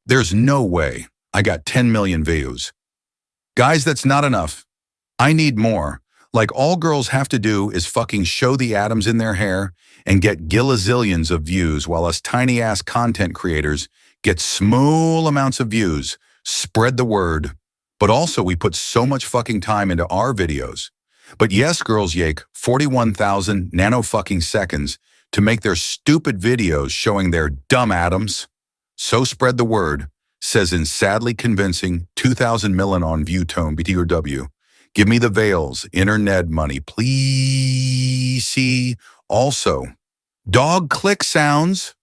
There's no way I got 10 million views. Guys, that's not enough. I need more. Like all girls have to do is fucking show the atoms in their hair and get gilazillions of views while us tiny ass content creators get small amounts of views. Spread the word. But also we put so much fucking time into our videos. But yes, girls yake 41,000 nano fucking seconds to make their stupid videos showing their dumb atoms. So spread the word, says in sadly convincing 2,000 million on view tone BTW. Give me the veils, internet money, please. See, also, dog click sounds.